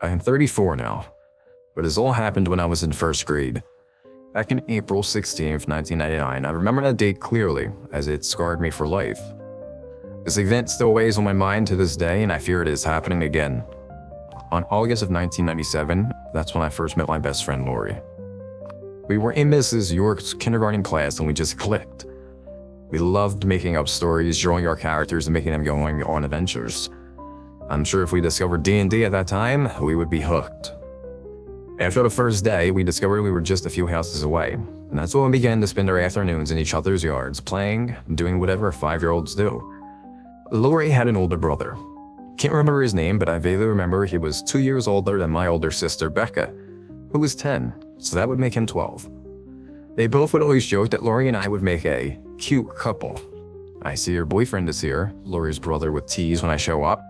I am 34 now, but this all happened when I was in first grade. Back in April 16th, 1999, I remember that date clearly, as it scarred me for life. This event still weighs on my mind to this day, and I fear it is happening again. On August of 1997, that's when I first met my best friend Lorrie. We were in Mrs. York's kindergarten class and we just clicked. We loved making up stories, drawing our characters, and making them going on adventures. I'm sure if we discovered D&D at that time, we would be hooked. After the first day, we discovered we were just a few houses away, and that's when we began to spend our afternoons in each other's yards, playing, doing whatever 5-year-olds do. Lorrie had an older brother. Can't remember his name, but I vaguely remember he was 2 years older than my older sister Becca, who was 10, so that would make him 12. They both would always joke that Lorrie and I would make a cute couple. I see your boyfriend is here, Lorrie's brother would tease when I show up.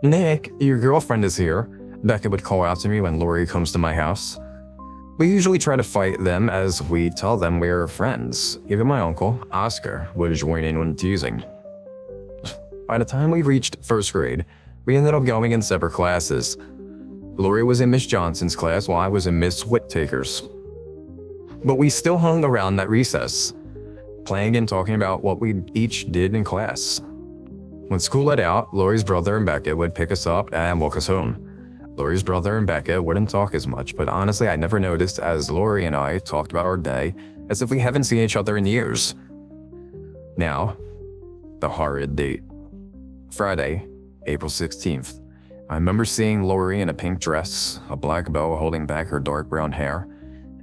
Nick, your girlfriend is here, Becca would call out to me when Lorrie comes to my house. We usually try to fight them as we tell them we're friends. Even my uncle, Oscar, would join in when teasing. By the time we reached first grade, we ended up going in separate classes. Lorrie was in Miss Johnson's class while I was in Miss Whittaker's. But we still hung around that recess, playing and talking about what we each did in class. When school let out, Lorrie's brother and Becca would pick us up and walk us home. Lorrie's brother and Becca wouldn't talk as much, but honestly I never noticed as Lorrie and I talked about our day as if we haven't seen each other in years. Now, the horrid date. Friday, April 16th. I remember seeing Lorrie in a pink dress, a black bow holding back her dark brown hair,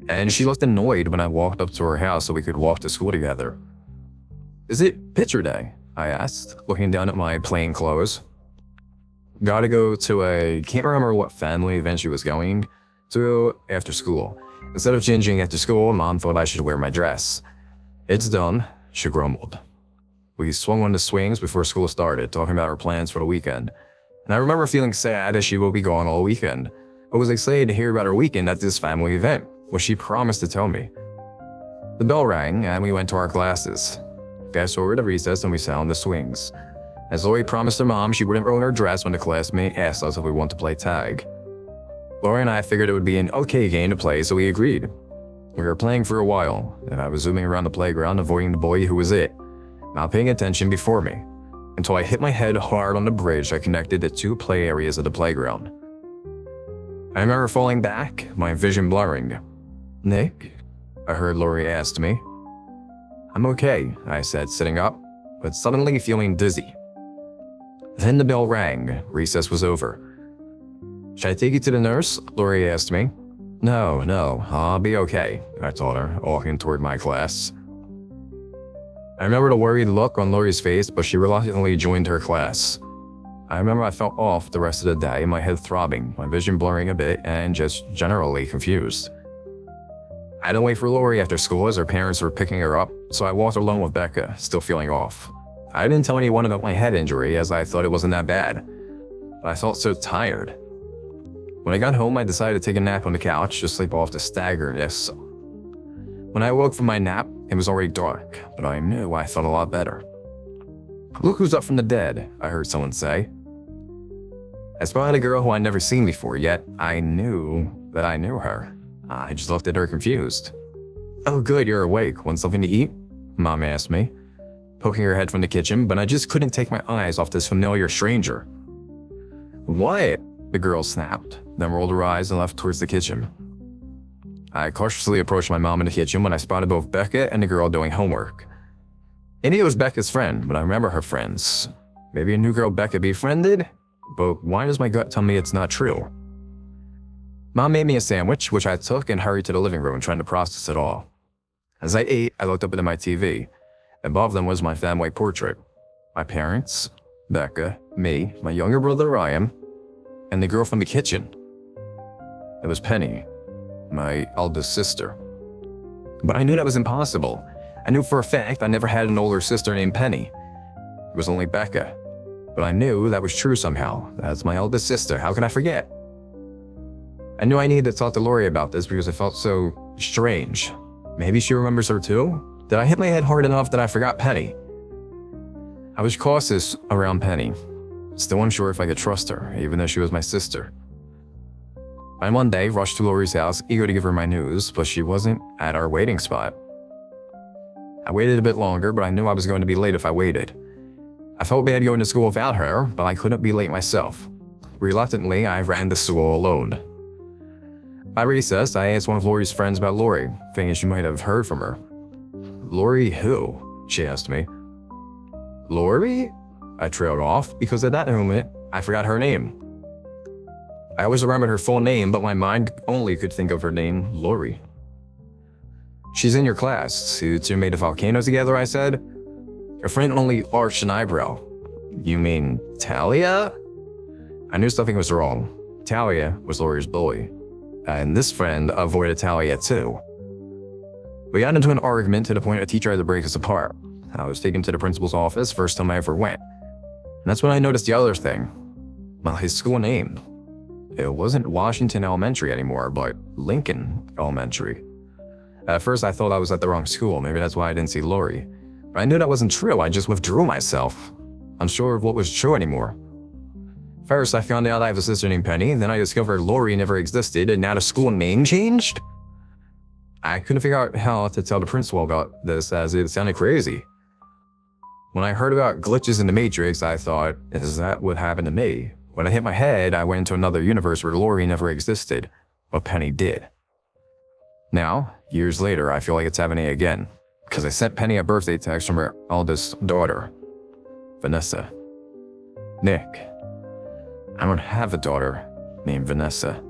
and she looked annoyed when I walked up to her house so we could walk to school together. Is it picture day? I asked, looking down at my plain clothes. Gotta go to can't remember what family event she was going to after school. Instead of changing after school, Mom thought I should wear my dress. It's done, she grumbled. We swung on the swings before school started, talking about our plans for the weekend. And I remember feeling sad as she will be gone all weekend. I was excited to hear about her weekend at this family event, which she promised to tell me. The bell rang and we went to our classes. Fast forward to recess and we sat on the swings. As Lorrie promised her mom she wouldn't ruin her dress when the classmate asked us if we want to play tag. Lorrie and I figured it would be an okay game to play, so we agreed. We were playing for a while, and I was zooming around the playground avoiding the boy who was it, not paying attention before me, until I hit my head hard on the bridge that connected the two play areas of the playground. I remember falling back, my vision blurring. Nick? I heard Lorrie ask me. I'm okay, I said, sitting up, but suddenly feeling dizzy. Then the bell rang. Recess was over. Should I take you to the nurse? Lorrie asked me. No, I'll be okay, I told her, walking toward my class. I remember the worried look on Lorrie's face, but she reluctantly joined her class. I remember I felt off the rest of the day, my head throbbing, my vision blurring a bit, and just generally confused. I had to wait for Lorrie after school as her parents were picking her up, so I walked alone with Becca, still feeling off. I didn't tell anyone about my head injury as I thought it wasn't that bad, but I felt so tired. When I got home, I decided to take a nap on the couch to sleep off the staggerness. When I woke from my nap, it was already dark, but I knew I felt a lot better. Look who's up from the dead, I heard someone say. I spotted a girl who I'd never seen before, yet I knew that I knew her. I just looked at her confused. Oh good, you're awake. Want something to eat? Mom asked me, poking her head from the kitchen, but I just couldn't take my eyes off this familiar stranger. What? The girl snapped, then rolled her eyes and left towards the kitchen. I cautiously approached my mom in the kitchen when I spotted both Becca and the girl doing homework. I knew it was Becca's friend, but I remember her friends. Maybe a new girl Becca befriended? But why does my gut tell me it's not true? Mom made me a sandwich, which I took and hurried to the living room trying to process it all. As I ate, I looked up at my TV. Above them was my family portrait. My parents, Becca, me, my younger brother Ryan, and the girl from the kitchen. It was Penny, my eldest sister. But I knew that was impossible. I knew for a fact I never had an older sister named Penny. It was only Becca. But I knew that was true somehow. That's my eldest sister. How can I forget? I knew I needed to talk to Lorrie about this because it felt so strange. Maybe she remembers her too? Did I hit my head hard enough that I forgot Penny? I was cautious around Penny, still unsure if I could trust her, even though she was my sister. I one day rushed to Lorrie's house, eager to give her my news, but she wasn't at our waiting spot. I waited a bit longer, but I knew I was going to be late if I waited. I felt bad going to school without her, but I couldn't be late myself. Reluctantly, I ran to school alone. By recess, I asked one of Lorrie's friends about Lorrie, thinking she might have heard from her. "Lorrie who?" she asked me. "Lorrie?" I trailed off, because at that moment, I forgot her name. I always remembered her full name, but my mind only could think of her name, Lorrie. "She's in your class. You two made a volcano together," I said. Her friend only arched an eyebrow. "You mean Talia?" I knew something was wrong. Talia was Lorrie's bully, and this friend avoided Talia too. We got into an argument to the point a teacher had to break us apart. I was taken to the principal's office, first time I ever went. And that's when I noticed the other thing. Well, his school name. It wasn't Washington Elementary anymore, but Lincoln Elementary. At first, I thought I was at the wrong school. Maybe that's why I didn't see Lorrie. But I knew that wasn't true. I just withdrew myself, unsure of what was true anymore. First, I found out I have a sister named Penny, and then I discovered Lorrie never existed, and now the school name changed? I couldn't figure out how to tell the principal about this, as it sounded crazy. When I heard about glitches in the Matrix, I thought, is that what happened to me? When I hit my head, I went into another universe where Lorrie never existed, but Penny did. Now, years later, I feel like it's happening again, because I sent Penny a birthday text from her eldest daughter, Vanessa. Nick, I don't have a daughter named Vanessa.